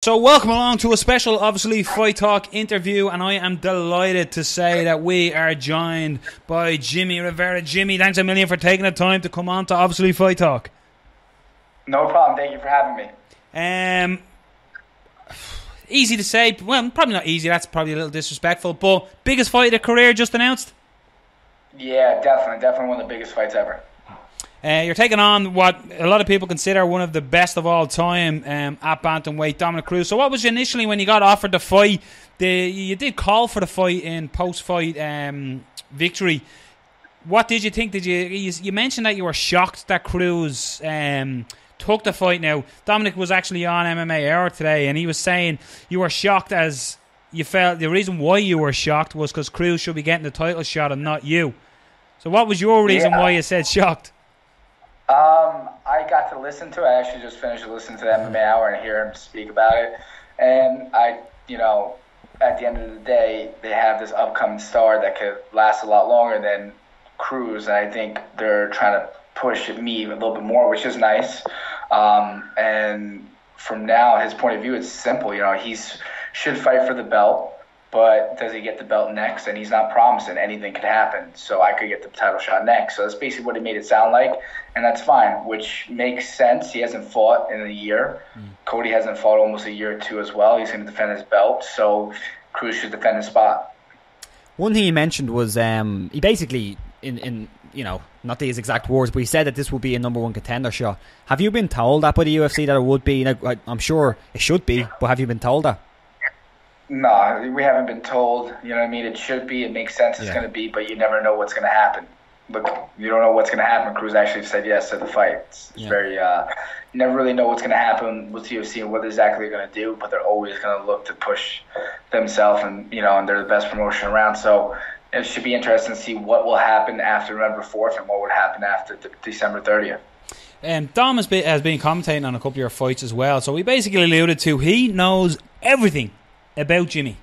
So welcome along to a special, obviously, Fight Talk interview, and I am delighted to say that we are joined by Jimmie Rivera. Jimmy, thanks a million for taking the time to come on to obviously Fight Talk. No problem. Thank you for having me. Easy to say. Well, probably not easy. That's probably a little disrespectful. But biggest fight of the career just announced? Yeah, definitely one of the biggest fights ever. You're taking on what a lot of people consider one of the best of all time at bantamweight, Dominick Cruz. So what was initially when you got offered the fight? You did call for the fight in post-fight victory. What did you think? You mentioned that you were shocked that Cruz took the fight. Now, Dominick was actually on MMA Hour today, and he was saying you were shocked as you felt the reason why you were shocked was because Cruz should be getting the title shot and not you. So what was your reason why you said shocked? I got to listen to it. I actually just finished listening to the MMA Hour and hear him speak about it. And at the end of the day, they have this upcoming star that could last a lot longer than Cruz. And I think they're trying to push me a little bit more, which is nice. And from now, his point of view, it's simple. He should fight for the belt. But does he get the belt next? And he's not promising anything could happen. So I could get the title shot next. So that's basically what he made it sound like. And that's fine, which makes sense. He hasn't fought in a year. Cody hasn't fought almost a year or two as well. He's going to defend his belt. So Cruz should defend his spot. One thing he mentioned was he basically, in not his exact words, but he said that this would be a number one contender shot. Have you been told that by the UFC that it would be? I'm sure it should be, but have you been told that? No, we haven't been told. You know what I mean? It should be. It makes sense it's going to be, but you never know what's going to happen. Look, you don't know what's going to happen. Cruz actually said yes to the fight. It's very, you never really know what's going to happen with UFC and what exactly they're going to do, but they're always going to look to push themselves, and and they're the best promotion around. So it should be interesting to see what will happen after November 4th and what would happen after December 30th. Dom has been commentating on a couple of your fights as well, so we basically alluded to he knows everything about Jimmy.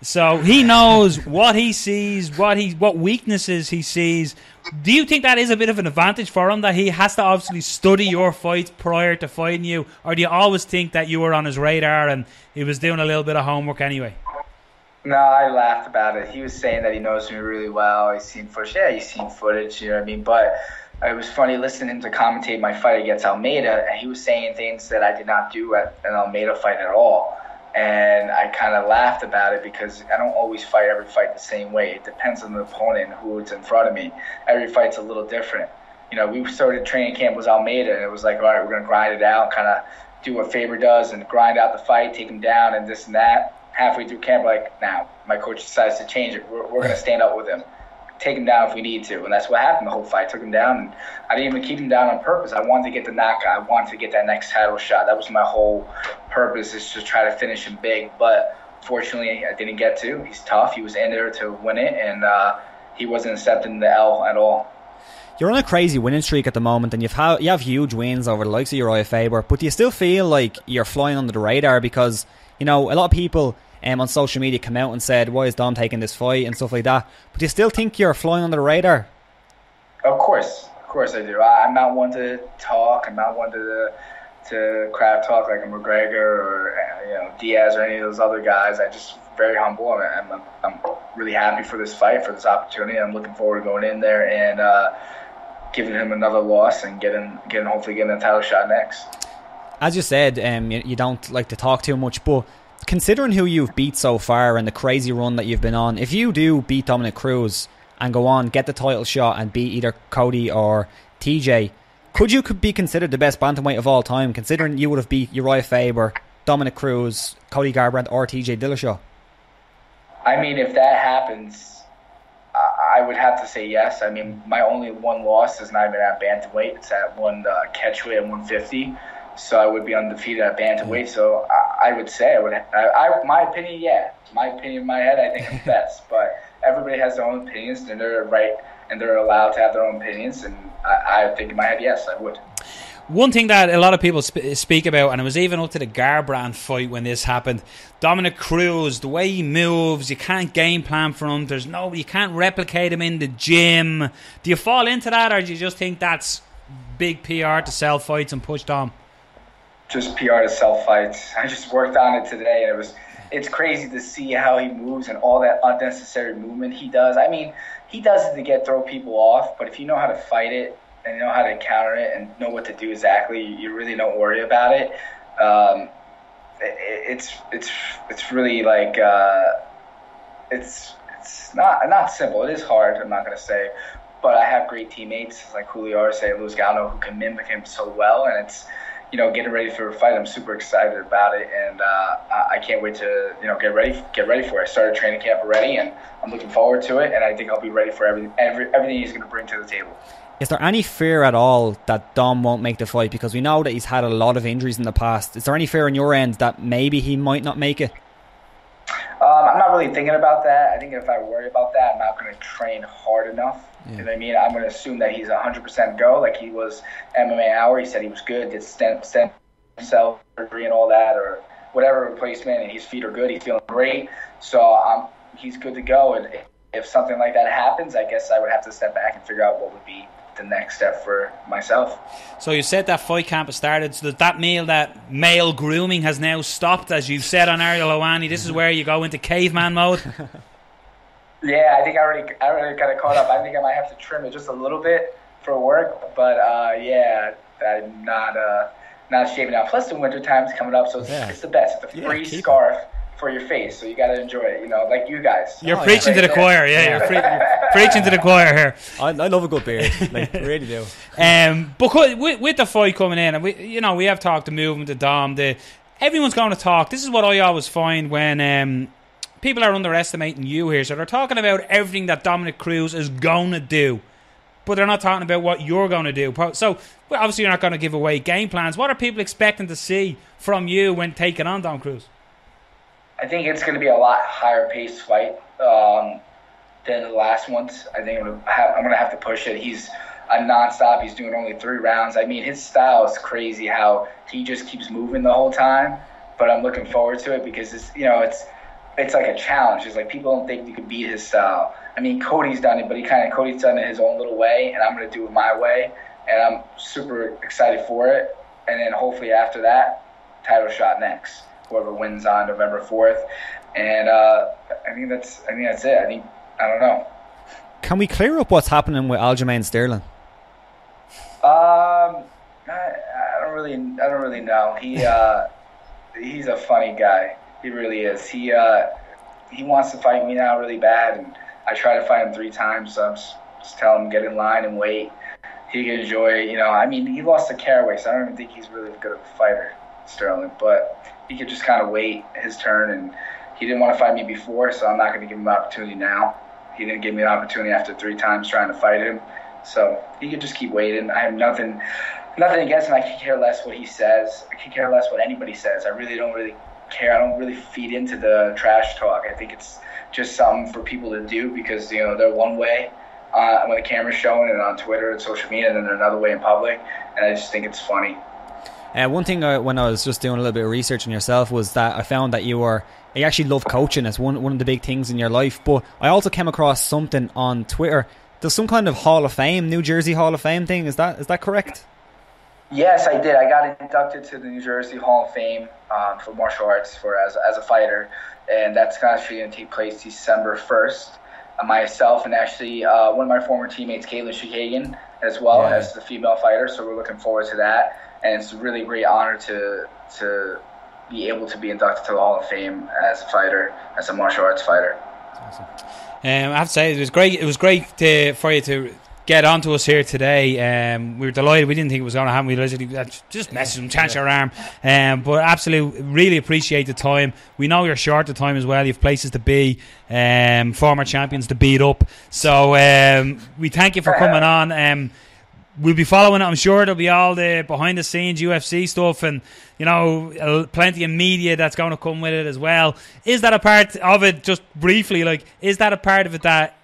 So he knows what he sees, what weaknesses he sees. Do you think that is a bit of an advantage for him, that he has to obviously study your fights prior to fighting you, or do you always think that you were on his radar and he was doing a little bit of homework anyway? No, I laughed about it. He was saying that he knows me really well. He's seen footage. Yeah, he's seen footage, you know what I mean? But it was funny listening to him to commentate my fight against Almeida, and he was saying things that I did not do at an Almeida fight at all. And I kind of laughed about it because I don't always fight every fight the same way. It depends on the opponent, who's in front of me. Every fight's a little different. We started training camp with Almeida, and it was like, all right, we're going to grind it out, kind of do what Faber does and grind out the fight, take him down and this and that. Halfway through camp, now my coach decides to change it. We're going to stand up with him, take him down if we need to. And that's what happened the whole fight. Took him down, and I didn't even keep him down on purpose. I wanted to get the knockout. I wanted to get that next title shot. That was my whole purpose, is to try to finish him big. But fortunately, I didn't get to. He's tough. He was in there to win it, and he wasn't accepting the L at all. You're on a crazy winning streak at the moment, and you have huge wins over the likes of Uriah Faber, but do you still feel like you're flying under the radar? Because a lot of people on social media come out and said, why is Dom taking this fight and stuff like that, but do you still think you're flying under the radar? Of course I do. I'm not one to talk. I'm not one to crap talk like a McGregor or Diaz or any of those other guys. I just very humble. I'm really happy for this fight, for this opportunity. I'm looking forward to going in there and giving him another loss and hopefully getting a title shot next. As you said, you don't like to talk too much, but considering who you've beat so far and the crazy run that you've been on, if you do beat Dominick Cruz and go on, get the title shot and beat either Cody or TJ, could you be considered the best bantamweight of all time, considering you would have beat Uriah Faber, Dominick Cruz, Cody Garbrandt or TJ Dillashaw? I mean, if that happens, I would have to say yes. I mean, my only one loss is not even at bantamweight. It's at one catchweight at 150. So I would be undefeated at bantamweight. So I would say my opinion, yeah. My opinion in my head, I think I'm best. But everybody has their own opinions, and they're right, and they're allowed to have their own opinions. And I think in my head, yes, I would. One thing that a lot of people speak about, and it was even up to the Garbrandt fight when this happened, Dominick Cruz, the way he moves, you can't game plan for him. You can't replicate him in the gym. Do you fall into that, or do you just think that's big PR to sell fights and push Dom? just PR to sell fights. I just worked on it today, and it's crazy to see how he moves and all that unnecessary movement he does. I mean, he does it to throw people off, but if you know how to fight it and you know how to counter it and know what to do exactly, you really don't worry about it. It's really like it's not simple. It is hard. I'm not gonna say, but I have great teammates like Julio Arce and Luis Gano who can mimic him so well, and it's getting ready for a fight. I'm super excited about it, and I can't wait to get ready for it. I started training camp already, and I'm looking forward to it, and I think I'll be ready for everything he's going to bring to the table. Is there any fear at all that Dom won't make the fight? Because we know that he's had a lot of injuries in the past. Is there any fear on your end that maybe he might not make it? I'm not really thinking about that. I think if I worry about that, I'm not going to train hard enough. Yeah. You know what I mean? I'm going to assume that he's 100% go, like he was MMA Hour. He said he was good, did stem cell surgery and all that, or whatever replacement, and his feet are good. He's feeling great. So he's good to go. And if something like that happens, I guess I would have to step back and figure out what would be the next step for myself. So you said that fight camp has started, so that male grooming has now stopped, as you've said on Ariel Helwani. This is where you go into caveman mode. Yeah, I think I already got caught up. I think I might have to trim it just a little bit for work, but yeah, I'm not shaving out. Plus the winter time's coming up, so it's the best. It's the free scarf for your face, so you got to enjoy it, like you guys. You're preaching to the choir, you're preaching to the choir here. I love a good beard, like, I really do. But with the fight coming in, and we have talked the movement, the Dom, everyone's going to talk. This is what I always find when people are underestimating you here. So they're talking about everything that Dominick Cruz is going to do, but they're not talking about what you're going to do. So obviously you're not going to give away game plans. What are people expecting to see from you when taking on Dom Cruz? I think it's going to be a lot higher paced fight than the last ones. I think I'm going to have to push it. He's a nonstop. He's doing only 3 rounds. I mean, his style is crazy how he just keeps moving the whole time. But I'm looking forward to it because it's like a challenge. It's like people don't think you can beat his style. I mean, Cody's done it, but Cody's done it his own little way, and I'm going to do it my way. And I'm super excited for it. And then hopefully after that, title shot next. Whoever wins on November 4th, and I think that's it. I don't know. Can we clear up what's happening with Aljamain Sterling? I don't really know. He's a funny guy. He really is. He wants to fight me now really bad, and I try to fight him 3 times. So I'm just telling him get in line and wait. He can enjoy. I mean, he lost to Caraway, so I don't even think he's really good of a fighter, Sterling, but he could just kind of wait his turn, and he didn't want to fight me before, so I'm not going to give him an opportunity now. He didn't give me an opportunity after 3 times trying to fight him, so he could just keep waiting. I have nothing against him. I could care less what he says. I could care less what anybody says. I really don't care. I don't really feed into the trash talk. I think it's just something for people to do because they're one way when the camera's showing and on Twitter and social media, and then they're another way in public, and I just think it's funny. One thing when I was just doing a little bit of research on yourself was that I found that you actually love coaching. It's one of the big things in your life. But I also came across something on Twitter. There's some kind of Hall of Fame, New Jersey Hall of Fame thing. Is that correct? Yes, I did. I got inducted to the New Jersey Hall of Fame for martial arts as a fighter, and that's actually going to take place December 1st. Myself and actually one of my former teammates, Caitlin Shikagan, as well as the female fighter. So we're looking forward to that. And it's a really great honor to be able to be inducted to the Hall of Fame as a fighter, as a martial arts fighter. Awesome. I have to say, it was great. It was great for you to get onto us here today. We were delighted. We didn't think it was going to happen. We literally just messaged him, chance your arm. But absolutely, really appreciate the time. We know you're short of time as well. You have places to be, former champions to beat up. So we thank you for coming on. We'll be following it. I'm sure there'll be all the behind the scenes UFC stuff and plenty of media that's going to come with it as well. Is that a part of it, just briefly, is that a part of it that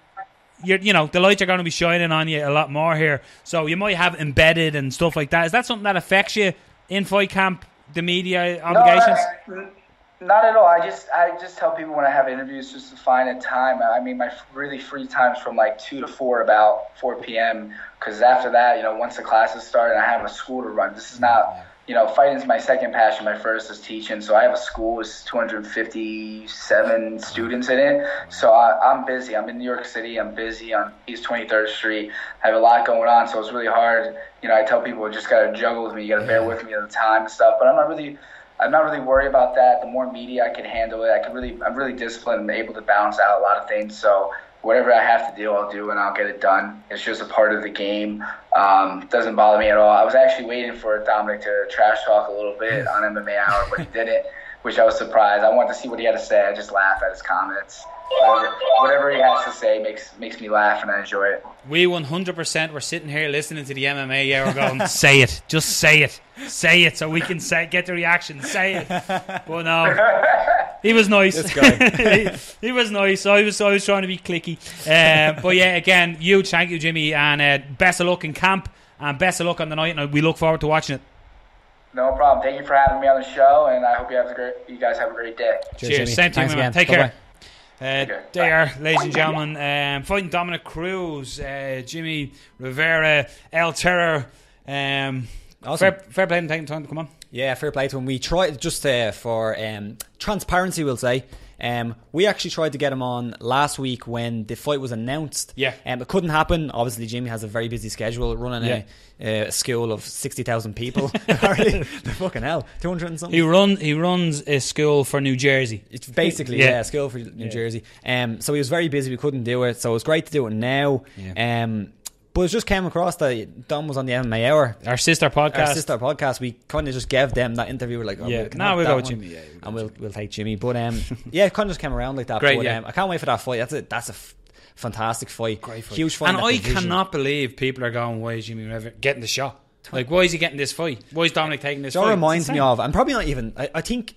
the lights are going to be shining on you a lot more here, so you might have embedded and stuff like that? Is that something that affects you in fight camp, the media obligations? Not at all. I just tell people when I have interviews just to find a time. I mean, my really free time's from like 2 to 4, about 4 p.m. Because after that, once the classes start and I have a school to run, this is not, fighting's my second passion. My first is teaching. So I have a school with 257 students in it. So I'm busy. I'm in New York City. I'm busy on East 23rd Street. I have a lot going on, so it's really hard. I tell people you just got to juggle with me. You got to bear with me at the time and stuff. But I'm not really worried about that. The more media I can handle it, I'm really disciplined and able to balance out a lot of things. So whatever I have to do, I'll do, and I'll get it done. It's just a part of the game. Doesn't bother me at all. I was actually waiting for Dominick to trash talk a little bit on MMA Hour, but he didn't, which I was surprised. I wanted to see what he had to say. I just laugh at his comments. Whatever he has to say makes me laugh, and I enjoy it. We 100% were sitting here listening to the MMA Hour going, say it, just say it, so we can get the reaction, say it. But no, he was nice. This guy. he was nice. I was trying to be clicky. But yeah, again, huge thank you, Jimmy, and best of luck in camp, and best of luck on the night, and we look forward to watching it. No problem. Thank you for having me on the show, and I hope you guys have a great day. Cheers. Same to you, man. Take care. There, ladies and gentlemen, fighting Dominick Cruz, Jimmie Rivera, El Terror. Awesome. Fair play and taking time to come on. Yeah, fair play to him. We tried, just for transparency, we'll say, we actually tried to get him on last week when the fight was announced. Yeah. It couldn't happen. Obviously, Jimmy has a very busy schedule running a school of 60,000 people. Fucking hell, 200 and something. He runs a school for New Jersey. It's basically a school for New Jersey. So he was very busy. We couldn't do it. So it was great to do it now. Yeah. But it just came across that Dom was on the MMA Hour, our sister podcast. We kind of just gave them that interview. We're like, we'll go with Jimmy, and we'll take Jimmy. But it kind of just came around like that. Great, but I can't wait for that fight. That's a fantastic fight. Great fight, huge fight. And I cannot believe people are going, why is Jimmie Rivera getting the shot? Like, why is he getting this fight? Why is Dominick taking this fight? It reminds me of, and probably not even. I think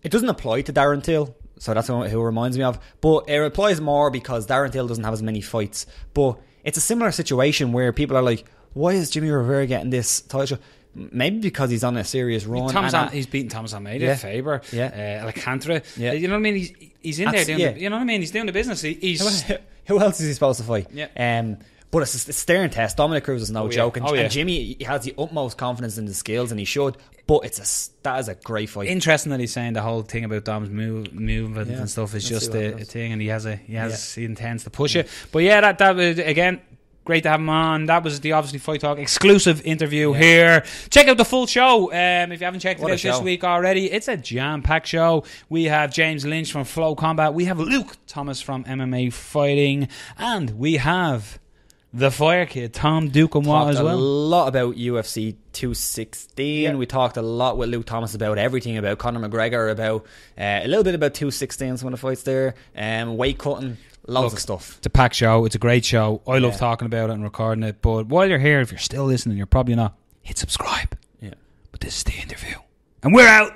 it doesn't apply to Darren Till. So that's who it reminds me of. But it applies more because Darren Till doesn't have as many fights. But it's a similar situation where people are like, why is Jimmie Rivera getting this title shot? Maybe because he's on a serious run. He's beaten Thomas Almeida, Faber, Alcantara. Yeah. You know what I mean? He's in there doing you know what I mean? He's doing the business. Who else is he supposed to fight? Yeah. But it's a staring test. Dominick Cruz is no joke. And Jimmy has the utmost confidence in the skills, and he should. But that is a great fight. Interesting that he's saying the whole thing about Dom's movement and stuff is just a thing, and he intends to push it. But that was, again, great to have him on. That was the Obviously Fight Talk exclusive interview here. Check out the full show if you haven't checked it out this week already. It's a jam-packed show. We have James Lynch from Flow Combat. We have Luke Thomas from MMA Fighting. And we have the Fire Kid, Tom Duke-Watt as well. A lot about UFC 216. Yeah. We talked a lot with Luke Thomas about everything, about Conor McGregor, about a little bit about 216, some of the fights there, weight cutting, loads of stuff. It's a packed show. It's a great show. I love talking about it and recording it. But while you're here, if you're still listening, you're probably not, hit subscribe. Yeah. But this is the interview. And we're out.